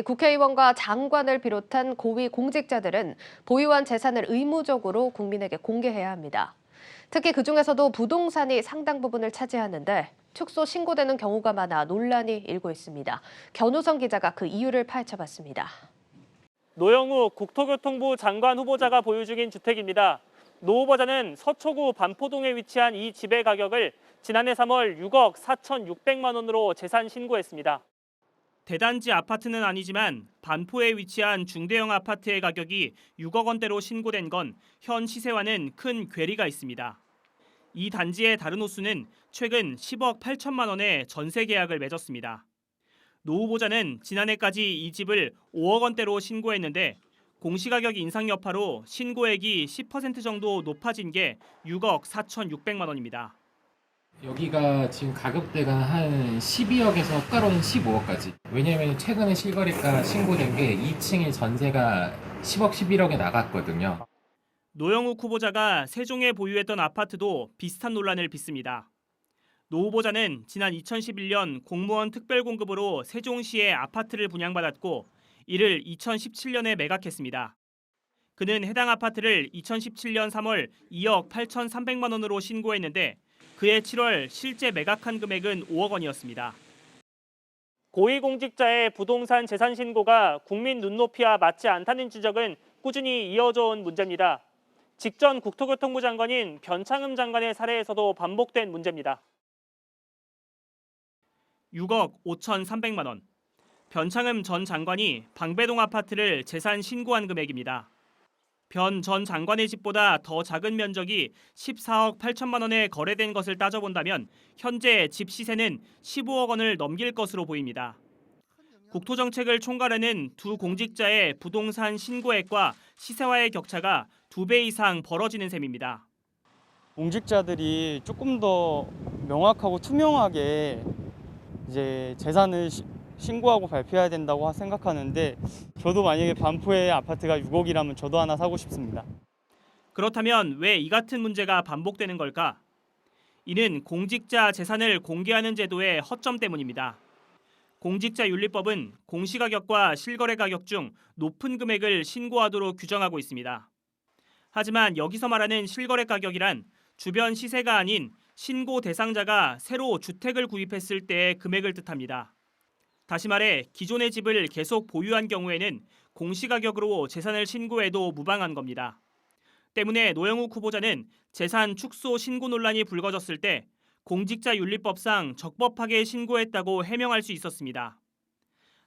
국회의원과 장관을 비롯한 고위 공직자들은 보유한 재산을 의무적으로 국민에게 공개해야 합니다. 특히 그중에서도 부동산이 상당 부분을 차지하는데 축소 신고되는 경우가 많아 논란이 일고 있습니다. 견우성 기자가 그 이유를 파헤쳐봤습니다. 노영욱 국토교통부 장관 후보자가 보유 중인 주택입니다. 노 후보자는 서초구 반포동에 위치한 이 집의 가격을 지난해 3월 6억 4,600만 원으로 재산 신고했습니다. 대단지 아파트는 아니지만 반포에 위치한 중대형 아파트의 가격이 6억 원대로 신고된 건 현 시세와는 큰 괴리가 있습니다. 이 단지의 다른 호수는 최근 10억 8천만 원의 전세 계약을 맺었습니다. 노 후보자는 지난해까지 이 집을 5억 원대로 신고했는데 공시가격 인상 여파로 신고액이 10% 정도 높아진 게 6억 4,600만 원입니다. 여기가 지금 가격대가 한 12억에서 가로는 15억까지. 왜냐면 최근에 실거래가 신고된 게 2층의 전세가 10억, 11억에 나갔거든요. 노영욱 후보자가 세종에 보유했던 아파트도 비슷한 논란을 빚습니다. 노 후보자는 지난 2011년 공무원 특별공급으로 세종시에 아파트를 분양받았고 이를 2017년에 매각했습니다. 그는 해당 아파트를 2017년 3월 2억 8,300만 원으로 신고했는데 그해 7월 실제 매각한 금액은 5억 원이었습니다. 고위공직자의 부동산 재산 신고가 국민 눈높이와 맞지 않다는 지적은 꾸준히 이어져 온 문제입니다. 직전 국토교통부 장관인 변창흠 장관의 사례에서도 반복된 문제입니다. 6억 5,300만 원. 변창흠 전 장관이 방배동 아파트를 재산 신고한 금액입니다. 변 전 장관의 집보다 더 작은 면적이 14억 8천만 원에 거래된 것을 따져본다면 현재 집 시세는 15억 원을 넘길 것으로 보입니다. 국토정책을 총괄하는 두 공직자의 부동산 신고액과 시세와의 격차가 2배 이상 벌어지는 셈입니다. 공직자들이 조금 더 명확하고 투명하게 이제 재산을 신고하고 발표해야 된다고 생각하는데 저도 만약에 반포의 아파트가 6억이라면 저도 하나 사고 싶습니다. 그렇다면 왜 이 같은 문제가 반복되는 걸까? 이는 공직자 재산을 공개하는 제도의 허점 때문입니다. 공직자윤리법은 공시가격과 실거래 가격 중 높은 금액을 신고하도록 규정하고 있습니다. 하지만 여기서 말하는 실거래 가격이란 주변 시세가 아닌 신고 대상자가 새로 주택을 구입했을 때의 금액을 뜻합니다. 다시 말해 기존의 집을 계속 보유한 경우에는 공시가격으로 재산을 신고해도 무방한 겁니다. 때문에 노영욱 후보자는 재산 축소 신고 논란이 불거졌을 때 공직자윤리법상 적법하게 신고했다고 해명할 수 있었습니다.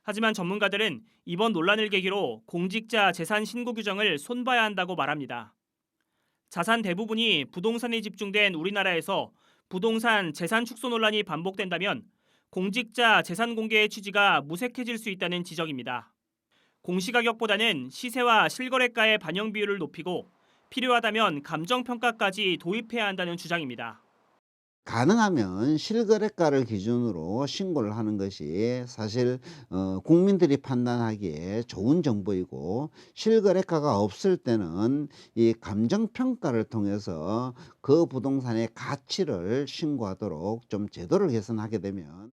하지만 전문가들은 이번 논란을 계기로 공직자 재산 신고 규정을 손봐야 한다고 말합니다. 자산 대부분이 부동산에 집중된 우리나라에서 부동산 재산 축소 논란이 반복된다면 공직자 재산 공개의 취지가 무색해질 수 있다는 지적입니다. 공시가격보다는 시세와 실거래가의 반영 비율을 높이고 필요하다면 감정평가까지 도입해야 한다는 주장입니다. 가능하면 실거래가를 기준으로 신고를 하는 것이 사실 국민들이 판단하기에 좋은 정보이고, 실거래가가 없을 때는 이 감정평가를 통해서 그 부동산의 가치를 신고하도록 좀 제도를 개선하게 되면.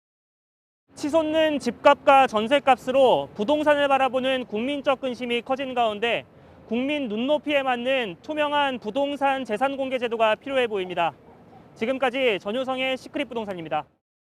치솟는 집값과 전셋값으로 부동산을 바라보는 국민적 근심이 커진 가운데 국민 눈높이에 맞는 투명한 부동산 재산 공개 제도가 필요해 보입니다. 지금까지 전효성의 시크릿 부동산입니다.